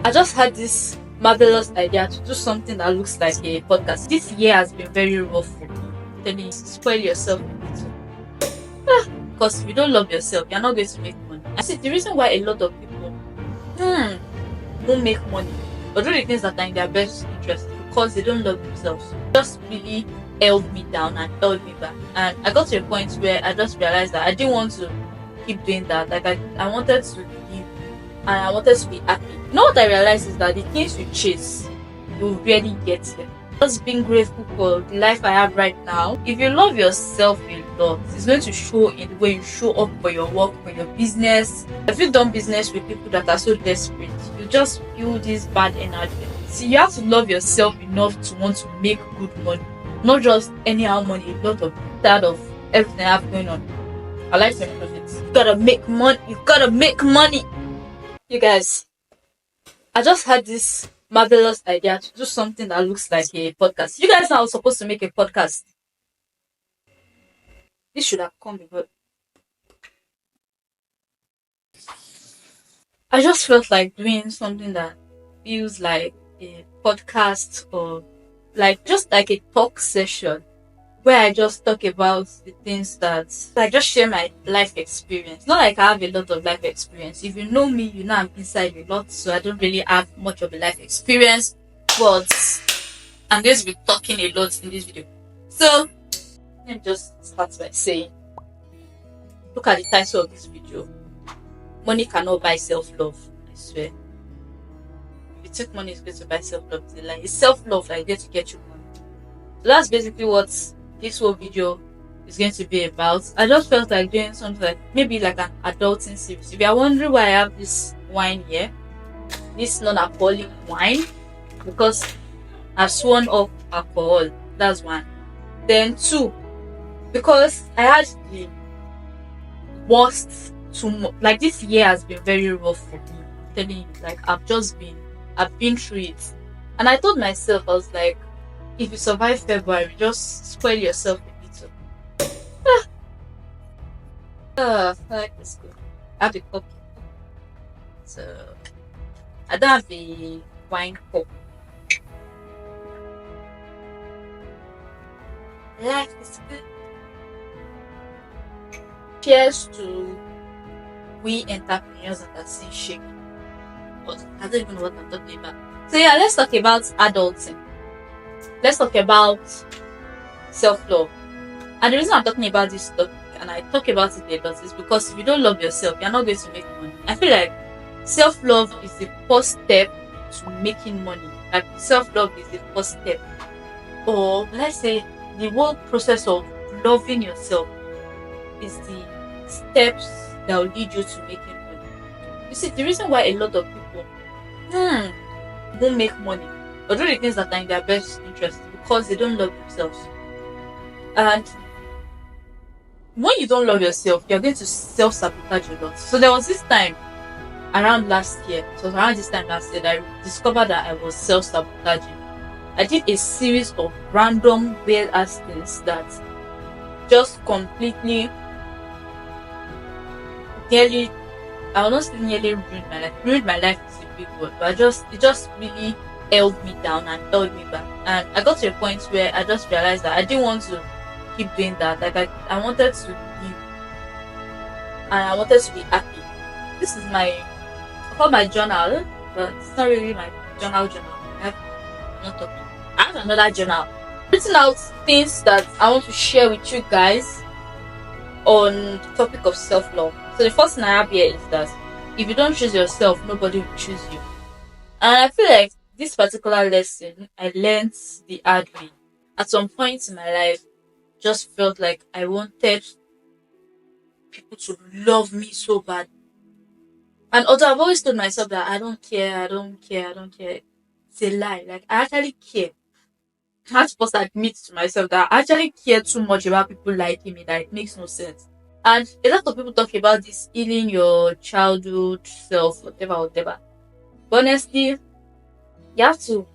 I just had this marvelous idea to do something that looks like a podcast. This year has been very rough for me. I'm telling you, spoil yourself a little. Because if you don't love yourself, you're not going to make money. I see the reason why a lot of people don't make money or do the things that are in their best interest because they don't love themselves. Just really held me down and held me back. And I got to a point where I just realized that I didn't want to keep doing that. Like I wanted to live and I wanted to be happy. You know what I realized is that the things you chase, you really get them. Just being grateful for the life I have right now. If you love yourself a lot, it's going to show in the way you show up for your work, for your business. If you've done business with people that are so desperate, you just feel this bad energy. See, you have to love yourself enough to want to make good money. Not just anyhow money, a lot of tired of everything I have going on. I like to improve it. You gotta make money. You gotta make money. You guys, I just had this marvelous idea to do something that looks like a podcast. You guys are supposed to make a podcast. This should have come before. I just felt like doing something that feels like a podcast or like just like a talk session where I just talk about the things that I just share my life experience. Not like I have a lot of life experience. If you know me, you know I'm inside a lot, so I don't really have much of a life experience. But I'm going to be talking a lot in this video. So let me just start by saying, look at the title of this video. Money cannot buy self-love. I swear. If you think money is going to buy self-love, it's a lie. It's self-love that is going to get you money. So that's basically what this whole video is going to be about. I just felt like doing something like maybe like an adulting series. If you are wondering why I have this wine here, this non-alcoholic wine, because I've sworn off alcohol. That's one. Then two, because I had the worst like this year has been very rough for me. I'm telling you, like I've been through it. And I told myself, I was like, if you survive February, just spoil yourself a little. I like this good. I have a cup. So I don't have a wine cup. Life is good. Cheers to we entrepreneurs that are still shaking. But I don't even know what I'm talking about. So yeah, let's talk about adulting. Let's talk about self-love. And the reason I'm talking about this topic, and I talk about it a lot, is because if you don't love yourself, you're not going to make money. I feel like self-love is the first step to making money. Like self-love is the first step. Or let's say the whole process of loving yourself is the steps that will lead you to making money. You see, the reason why a lot of people won't make money or do the things that are in their best interest is because they don't love themselves. And when you don't love yourself, you're going to self-sabotage a lot. So there was this time around last year, that I discovered that I was self-sabotaging. I did a series of random weird ass things that just completely I will not say nearly ruined my life. Ruined my life is a big word, but it just really held me down and held me back. And I got to a point where I just realized that I didn't want to keep doing that. Like I wanted to live and I wanted to be happy. This is I call my journal, but it's not really my journal. I have another journal. Written out things that I want to share with you guys on the topic of self-love. So the first thing I have here is that if you don't choose yourself, nobody will choose you. And I feel like this particular lesson I learned the hard way. At some point in my life, just felt like I wanted people to love me so bad. And although I've always told myself that I don't care, it's a lie. Like I actually care. I'm supposed to admit to myself that I actually care too much about people liking me that it makes no sense. And a lot of people talk about this healing your childhood self, whatever. But honestly, you have to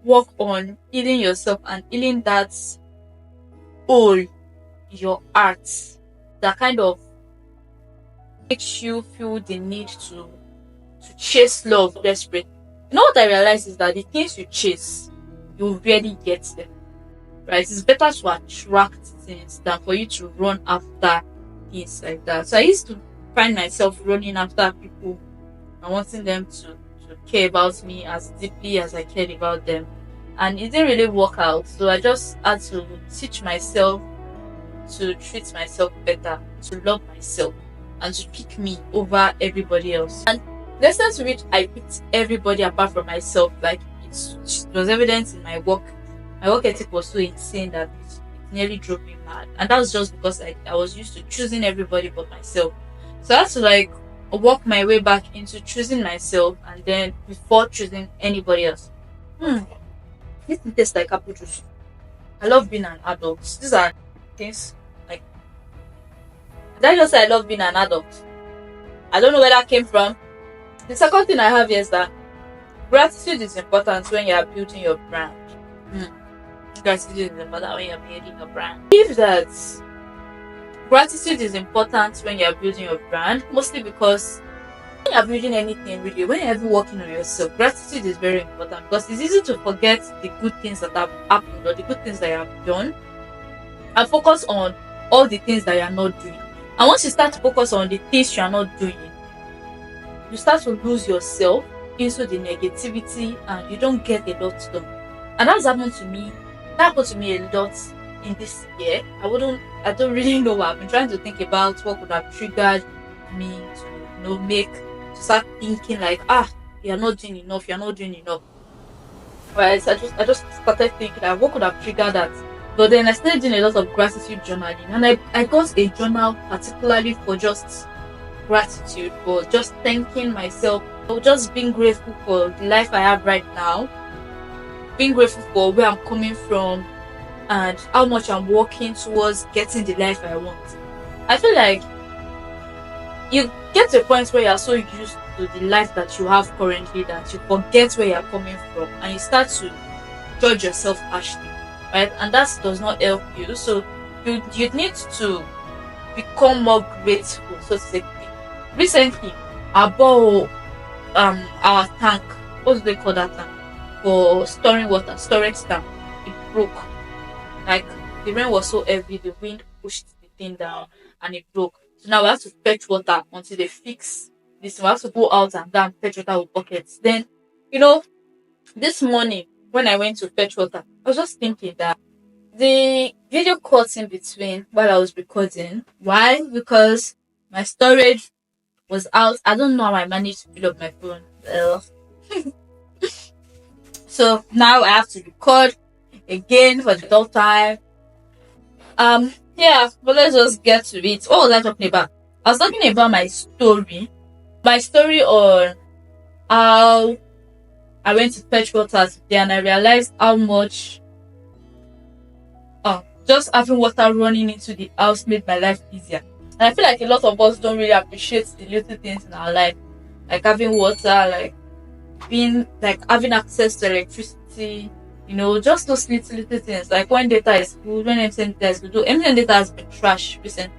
work on healing yourself and healing that hole in your heart that kind of makes you feel the need to chase love desperately. You know what I realized is that the things you chase, you rarely get them. Right? It's better to attract things than for you to run after things like that. So I used to find myself running after people and wanting them to care about me as deeply as I cared about them. And it didn't really work out. So I just had to teach myself to treat myself better, to love myself, and to pick me over everybody else. And the extent to which I picked everybody apart from myself, like it was evident in my work. My work ethic was so insane that it nearly drove me mad. And that was just because I was used to choosing everybody but myself. So I had to like work my way back into choosing myself and then before choosing anybody else. This thing tastes like apple juice. I love being an adult. These are things like, did I just say I love being an adult? I don't know where that came from. The second thing I have here is that gratitude is important when you are building your brand. Gratitude is important when you're building your brand. I believe that gratitude is important when you're building your brand, mostly because when you're building anything really, when you're even working on yourself, gratitude is very important because it's easy to forget the good things that have happened or the good things that you have done and focus on all the things that you are not doing. And once you start to focus on the things you are not doing, you start to lose yourself into the negativity and you don't get a lot done. And that's happened to me. That happened to me a lot in this year. I don't really know what I've been trying to think about what could have triggered me to start thinking like, you're not doing enough. Right? So I just started thinking like, what could have triggered that? But then I started doing a lot of gratitude journaling, and I got a journal particularly for just gratitude, for just thanking myself, for just being grateful for the life I have right now, being grateful for where I'm coming from, and how much I'm working towards getting the life I want. I feel like you get to a point where you're so used to the life that you have currently that you forget where you're coming from and you start to judge yourself harshly, right? And that does not help you. So you need to become more grateful, so to say. Recently, I bought our tank. What do they call that tank? For storing water, storage tank. It broke. Like the rain was so heavy, the wind pushed the thing down and it broke. So now we have to fetch water until they fix this. We have to go out and go and fetch water with buckets. Then, this morning when I went to fetch water, I was just thinking that the video cut in between while I was recording. Why? Because my storage was out. I don't know how I managed to fill up my phone. So now I have to record again for the third time. Yeah, but let's just get to it. What was I talking about? I was talking about my story on how I went to fetch water today and I realized how much just having water running into the house made my life easier. And I feel like a lot of us don't really appreciate the little things in our life, like having water, like being like having access to electricity, just those little things. Like when data is good, when MTN data is good. Though MTN data has been trash recently.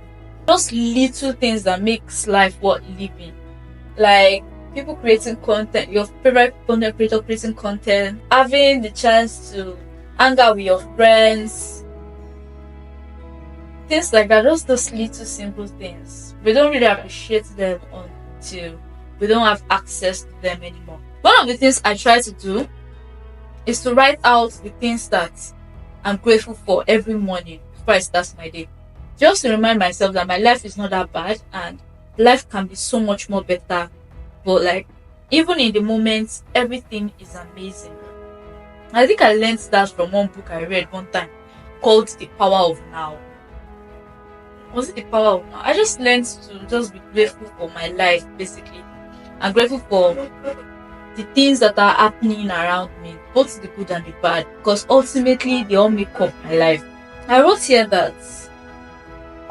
Just little things that makes life worth living. Like people creating content, your favorite content creator creating content, having the chance to hang out with your friends, things like that. Just those little simple things. We don't really appreciate them until we don't have access to them anymore. One of the things I try to do is to write out the things that I'm grateful for every morning before I start my day. Just to remind myself that my life is not that bad and life can be so much more better. But like, even in the moments, everything is amazing. I think I learned that from one book I read one time called The Power of Now. Was it The Power of Now? I just learned to just be grateful for my life, basically. I'm grateful for the things that are happening around me, both the good and the bad, because ultimately they all make up my life. I wrote here that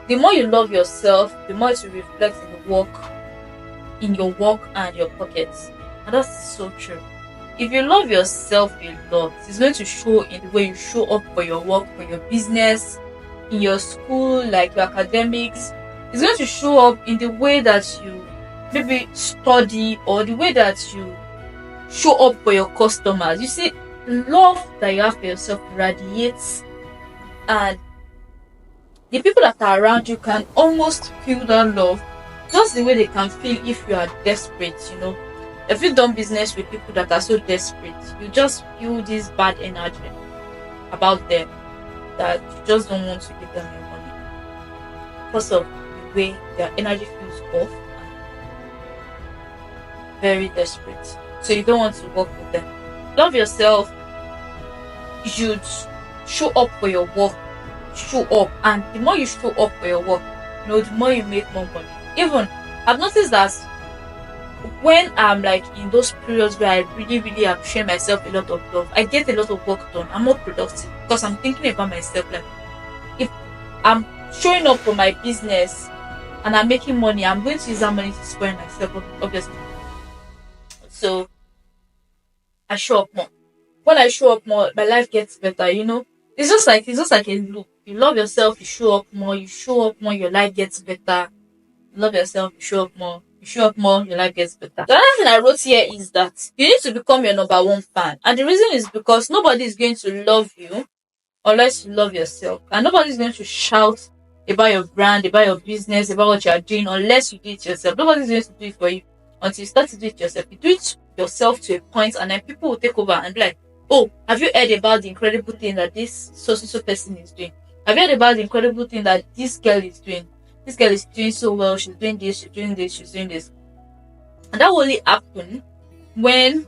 the more you love yourself, the more it will reflect in your work and your pockets. And that's so true. If you love yourself a lot, it's going to show in the way you show up for your work, for your business, in your school, like your academics. It's going to show up in the way that you maybe study or the way that you show up for your customers. You see, love that you have for yourself radiates, and the people that are around you can almost feel that love just the way they can feel if you are desperate. If you've done business with people that are so desperate, you just feel this bad energy about them, that you just don't want to give them your money because of the way their energy feels off and very desperate. So you don't want to work with them. Love yourself. You should show up for your work. Show up, and the more you show up for your work, the more you make more money. Even I've noticed that when I'm like in those periods where I really, really appreciate myself a lot of love, I get a lot of work done. I'm more productive because I'm thinking about myself. Like, if I'm showing up for my business and I'm making money, I'm going to use that money to spoil myself, obviously. So I show up more. When I show up more, my life gets better. It's just like a loop. You love yourself, you show up more. You show up more, your life gets better. You love yourself, you show up more. You show up more, your life gets better. The other thing I wrote here is that you need to become your number one fan, and the reason is because nobody is going to love you unless you love yourself, and nobody is going to shout about your brand, about your business, about what you are doing unless you do it yourself. Nobody is going to do it for you until you start to do it yourself. You do it yourself to a point, and then people will take over and be like, "Oh, have you heard about the incredible thing that this so person is doing? Have you heard about the incredible thing that this girl is doing? This girl is doing so well. She's doing this. She's doing this. She's doing this." And that will only happen when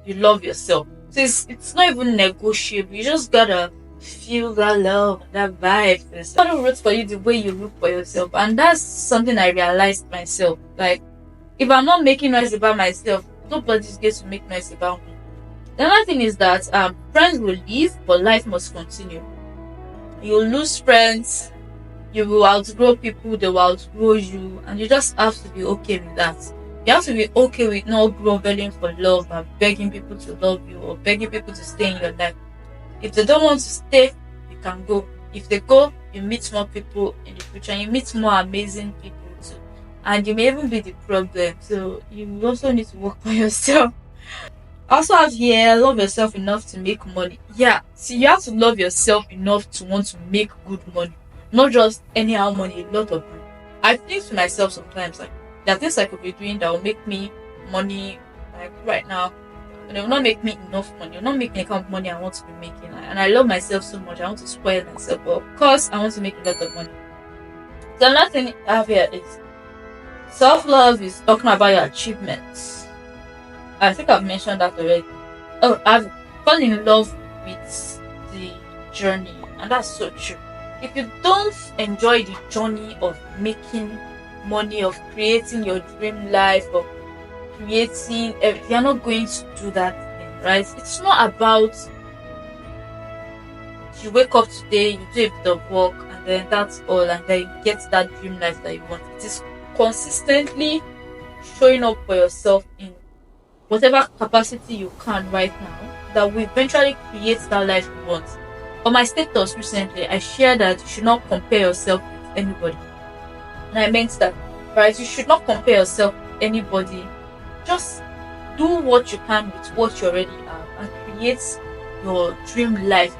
you love yourself. So it's not even negotiable. You just gotta feel that love, that vibe. Somebody wrote for you the way you look for yourself, and that's something I realized myself. Like, if I'm not making noise about myself, nobody's going to make noise about me. The other thing is that friends will leave, but life must continue. You'll lose friends, you will outgrow people, they will outgrow you, and you just have to be okay with that. You have to be okay with not groveling for love and begging people to love you or begging people to stay in your life. If they don't want to stay, you can go. If they go, you meet more people in the future, and you meet more amazing people too. And you may even be the problem. So you also need to work on yourself. I also have here, love yourself enough to make money. Yeah, see, you have to love yourself enough to want to make good money, not just anyhow money, a lot of money. I think to myself sometimes, like, there are things I could be doing that will make me money, like right now, and it will not make me enough money. It will not make me the kind of money I want to be making. And I love myself so much, I want to spoil myself. But of course, I want to make a lot of money. The another thing I have here is self-love is talking about your achievements. I think I've mentioned that already. Oh, I've fallen in love with the journey, and that's so true. If you don't enjoy the journey of making money, of creating your dream life, of creating, you're not going to do that thing, right? It's not about you wake up today, you do a bit of work, and then that's all, and then you get that dream life that you want. It is consistently showing up for yourself in whatever capacity you can right now that will eventually create that life you want. On my status recently, I shared that you should not compare yourself with anybody. And I meant that, right? You should not compare yourself with anybody. Just do what you can with what you already have and create your dream life.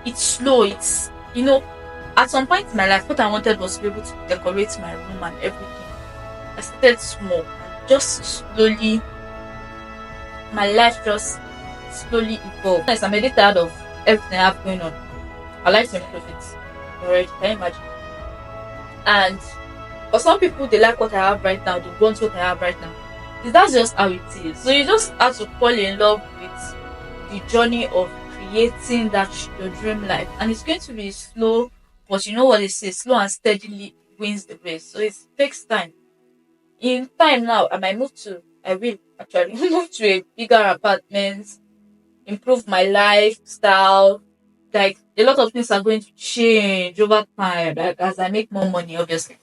It's slow. At some point in my life, what I wanted was to be able to decorate my room and everything. I started small and just slowly, my life just slowly evolved. Yes, I'm a little tired of everything I have going on. I like to improve it already. Can you imagine? And for some people, they like what I have right now. They want what I have right now. That's just how it is. So you just have to fall in love with the journey of creating that your dream life, and it's going to be slow. But you know what they say: slow and steadily wins the race. So it takes time. In time now, I will actually move to a bigger apartment, improve my lifestyle. Like, a lot of things are going to change over time, like, as I make more money, obviously.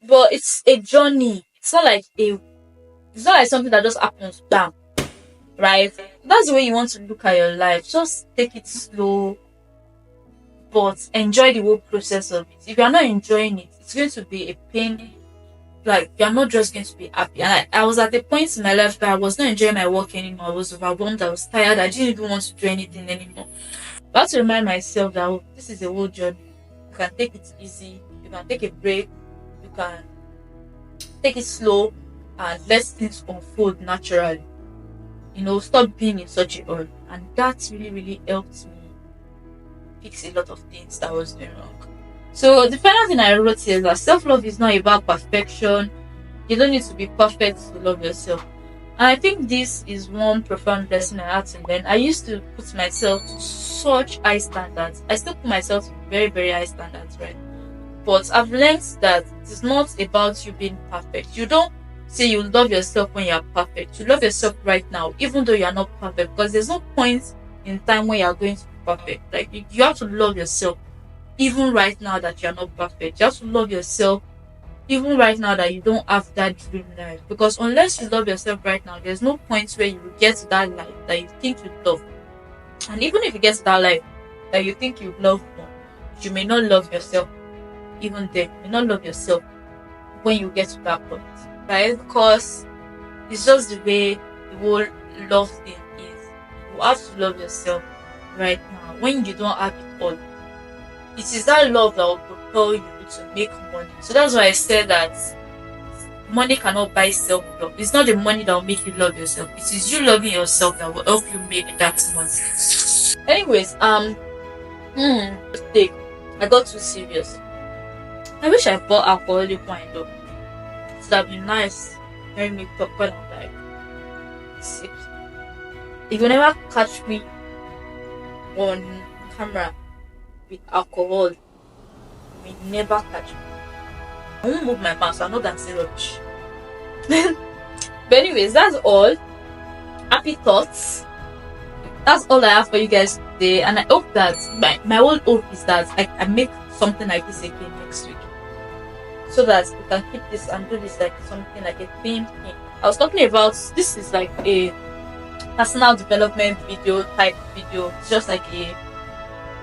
But it's a journey. It's not like something that just happens, bam, right? That's the way you want to look at your life. Just take it slow, but enjoy the whole process of it. If you're not enjoying it, it's going to be a pain like you're not just going to be happy. And I was at a point in my life where I was not enjoying my work anymore. I was overwhelmed, I was tired, I didn't even want to do anything anymore. I had to remind myself that, oh, this is a whole journey. You can take it easy, you can take a break, you can take it slow and let things unfold naturally. Stop being in such a hurry. And that really, really helped me fix a lot of things that I was doing wrong. So the final thing I wrote here is that self-love is not about perfection. You don't need to be perfect to love yourself. And I think this is one profound lesson I had to learn. I used to put myself to such high standards. I still put myself to very, very high standards, right? But I've learned that it's not about you being perfect. You don't say you love yourself when you're perfect. You love yourself right now, even though you're not perfect, because there's no point in time when you're going to be perfect. Like, you have to love yourself even right now that you're not perfect. You have to love yourself even right now that you don't have that dream life. Because unless you love yourself right now, there's no point where you will get to that life that you think you love. And even if you get to that life that you think you love more, you may not love yourself even then. You may not love yourself when you get to that point. Right? Because it's just the way the whole love thing is. You have to love yourself right now when you don't have it all. It is that love that will propel you to make money. So that's why I said that money cannot buy self-love. It's not the money that will make you love yourself. It is you loving yourself that will help you make that money. Anyways, mistake. I got too serious. I wish I bought alcoholic wine though. It would have been nice. Very me popcorn and like sip. If you never catch me on camera with alcohol, you may never catch me. I won't move my mouth, so I'm not dancing rubbish. But anyways, that's all. Happy thoughts. That's all I have for you guys today, and I hope that my whole hope is that I make something like this again next week, so that we can keep this and do this like something like a theme thing. I was talking about this is like a personal development video type video. It's just like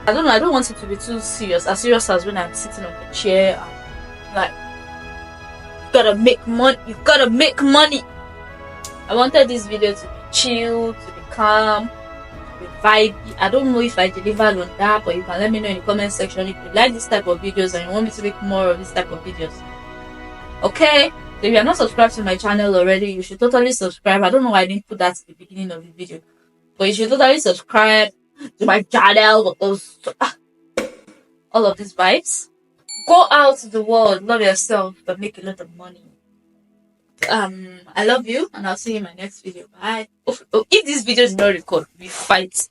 I don't want it to be too serious. As serious as when I'm sitting on the chair and like you gotta make money. You gotta make money. I wanted this video to be chill, to be calm, to be vibey. I don't know if I delivered on that, but you can let me know in the comment section if you like this type of videos and you want me to make more of this type of videos. Okay? So if you are not subscribed to my channel already, you should totally subscribe. I don't know why I didn't put that at the beginning of the video, but you should totally subscribe to my channel because all of these vibes. Go out to the world, love yourself, but make a lot of money. I love you, and I'll see you in my next video. Bye. If this video is not recorded, we fight.